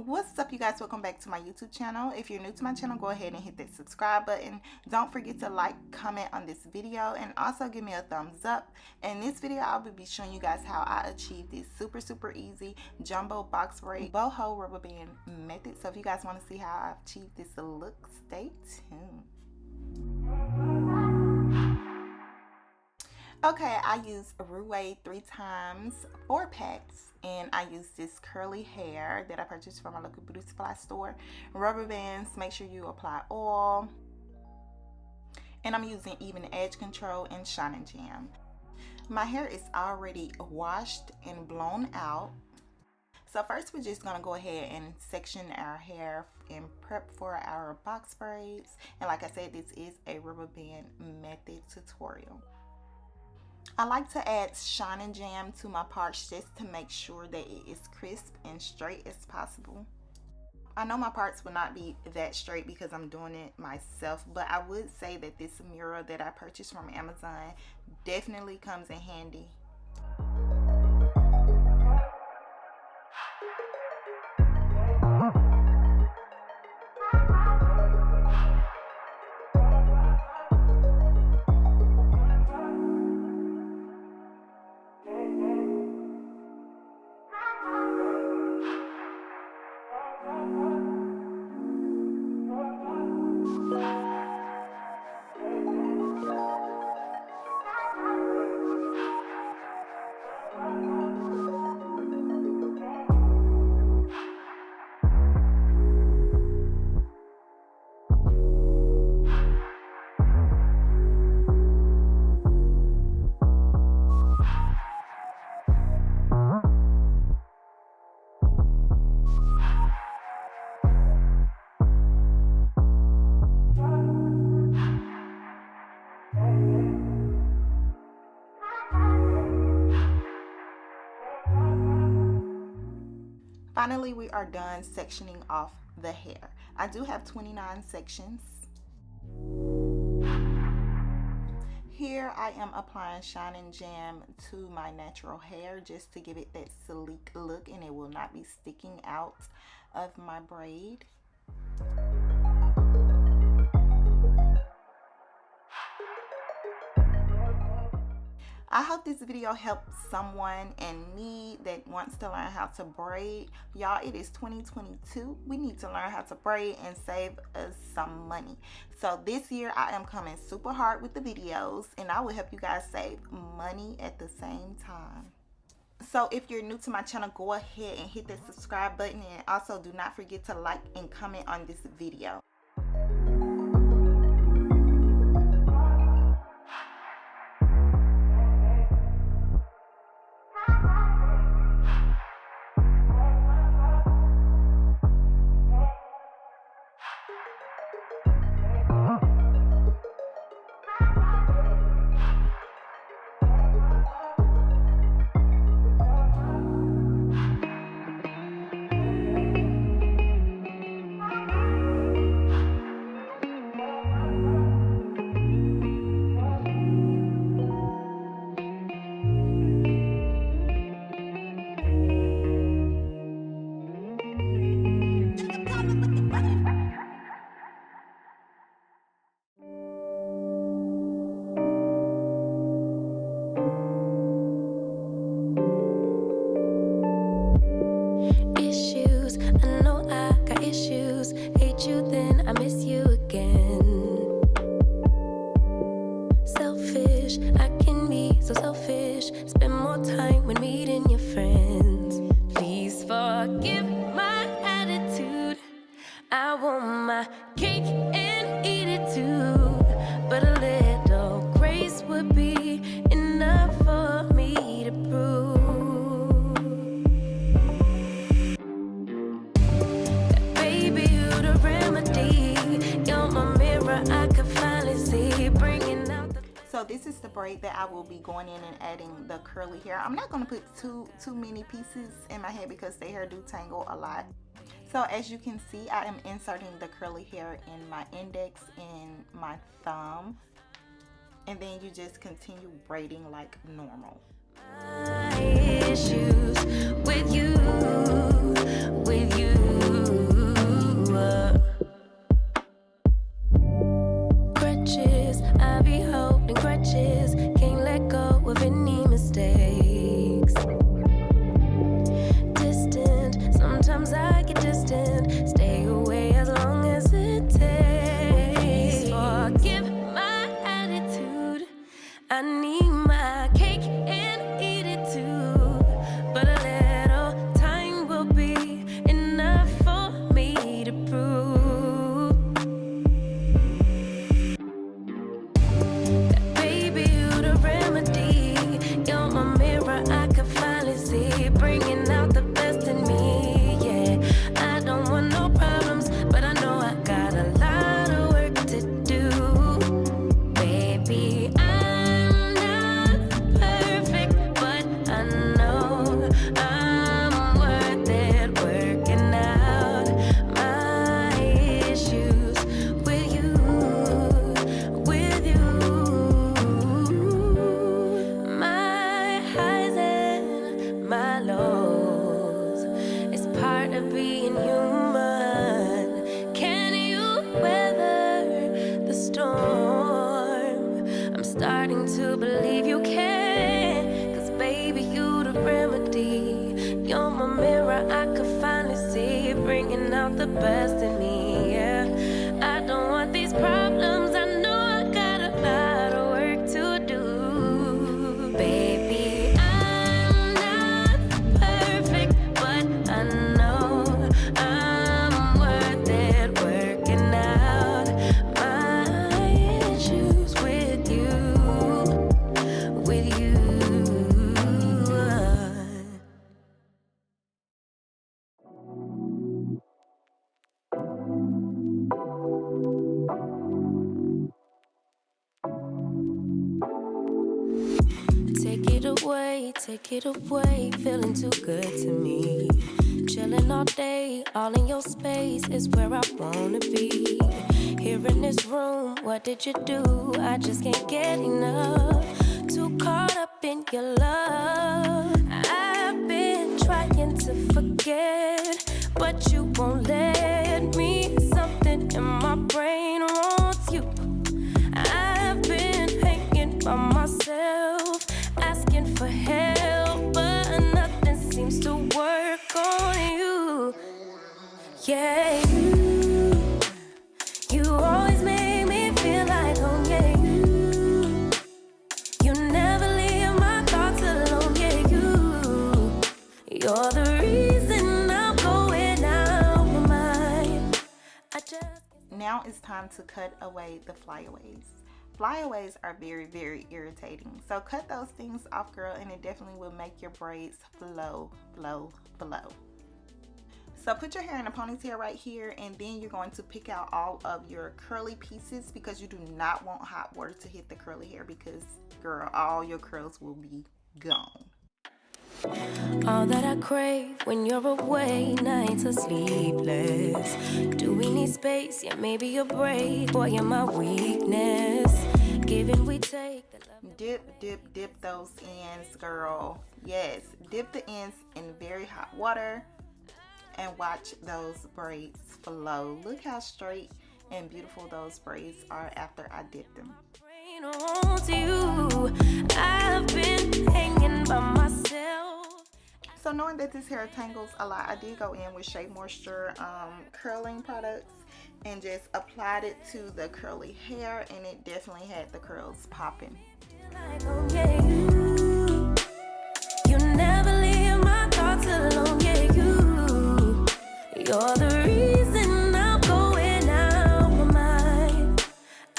What's up, you guys? Welcome back to my YouTube channel. If you're new to my channel, go ahead and hit that subscribe button. Don't forget to like, comment on this video, and also give me a thumbs up. In this video, I will be showing you guys how I achieved this super easy jumbo box braid boho rubber band method. So if you guys want to see how I achieved this look, stay tuned. Okay, I use Rubberband 3 times 4 packs, and I use this curly hair that I purchased from my local beauty supply store. Rubber bands, make sure you apply oil, and I'm using even edge control and shine and jam. My hair is already washed and blown out. So first we're just gonna go ahead and section our hair and prep for our box braids. And like I said, this is a rubber band method tutorial. I like to add shine and jam to my parts just to make sure that it is crisp and straight as possible. I know my parts will not be that straight because I'm doing it myself, but I would say that this mirror that I purchased from Amazon definitely comes in handy. Finally, we are done sectioning off the hair. I do have 29 sections. Here I am applying shine and jam to my natural hair just to give it that sleek look, and it will not be sticking out of my braid. I hope this video helps someone in need that wants to learn how to braid. Y'all, it is 2022. We need to learn how to braid and save us some money. So this year I am coming super hard with the videos, and I will help you guys save money at the same time. So if you're new to my channel, go ahead and hit that subscribe button, and also do not forget to like and comment on this video. I want my cake and eat it too, but a little grace would be enough for me to prove that baby, you the remedy. You're my mirror, I could finally see, bringing out the... So this is the braid that I will be going in and adding the curly hair. I'm not going to put too many pieces in my head because their hair do tangle a lot. So as you can see, I am inserting the curly hair in my index and my thumb, and then you just continue braiding like normal. My issues with you, distant. Stay away as long as it takes. Please forgive my attitude. I need my cake and eat it too. But a little time will be enough for me to prove that, baby, you the remedy. You're my mirror, I can finally see, bringing out the best in me. Yeah, I don't want no problems, but I know I got a lot of work to do. Baby, I'm not perfect, but I know I'm worth it, working out my issues with you, with you. My highs and my lows is part of being human. Can you weather the storm? I'm starting to believe you can. 'Cause baby, you the remedy. You're my mirror, I could finally see, bringing out the best in me. Yeah, I don't want these problems. I know I got a lot of work to do. Baby, I'm not perfect, but I know I'm worth it, working out my issues with you, with you. Take it away, feeling too good to me. Chilling all day, all in your space is where I wanna be. Here in this room, what did you do? I just can't get enough. Too caught up in your love. I've been trying to forget, but you won't let me. Something in my brain wants you. I've been hanging by myself, asking for help, but nothing seems to work on you. Yeah, you always make me feel like home. Yeah, you never leave my thoughts alone. Yeah, you're the reason I'm going out my mind. Now it's time to cut away the flyaways. Flyaways are very, very irritating. So cut those things off, girl, and it definitely will make your braids flow, flow, flow. So put your hair in a ponytail right here, and then you're going to pick out all of your curly pieces, because you do not want hot water to hit the curly hair, because, girl, all your curls will be gone. All that I crave when you're away, nights are sleepless. Do we need space? Yeah, maybe a break. Boy, you're my weakness. Giving we take. Dip those ends, girl. Yes, dip the ends in very hot water and watch those braids flow. Look how straight and beautiful those braids are after I dip them. I've been hanging by myself. So knowing that this hair tangles a lot, I did go in with Shea Moisture curling products and just applied it to the curly hair, and it definitely had the curls popping. You never leave my thoughts alone. Yeah, you're the reason I'm going out my mind.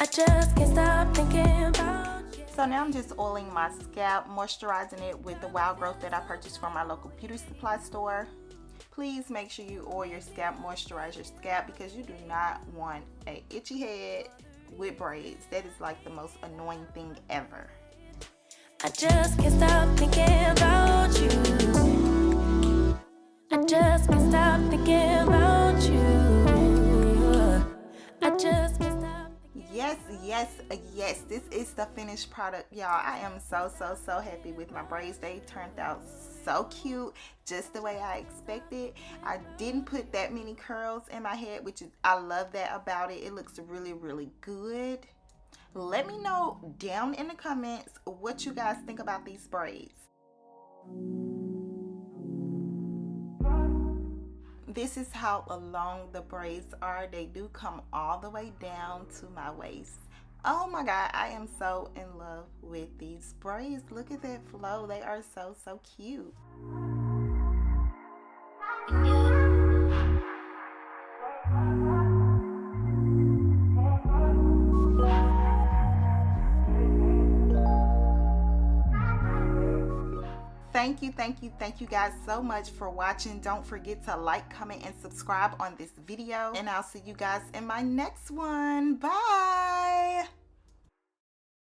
I just can't stop thinking about you. So now I'm just oiling my scalp, moisturizing it with the Wild Growth that I purchased from my local beauty supply store. Please make sure you oil your scalp, moisturize your scalp, because you do not want a itchy head with braids. That is like the most annoying thing ever. I just can't stop thinking about you. I just can't stop thinking about you. I just can't stop. Yes, this is the finished product, y'all. I am so happy with my braids. They turned out so cute, just the way I expected. I didn't put that many curls in my head, which is, I love that about it. It looks really good. Let me know down in the comments what you guys think about these braids. This is how long the braids are. They do come all the way down to my waist. Oh my god, I am so in love with these braids. Look at that flow. They are so cute. Thank you guys so much for watching. Don't forget to like, comment, and subscribe on this video, and I'll see you guys in my next one. Bye.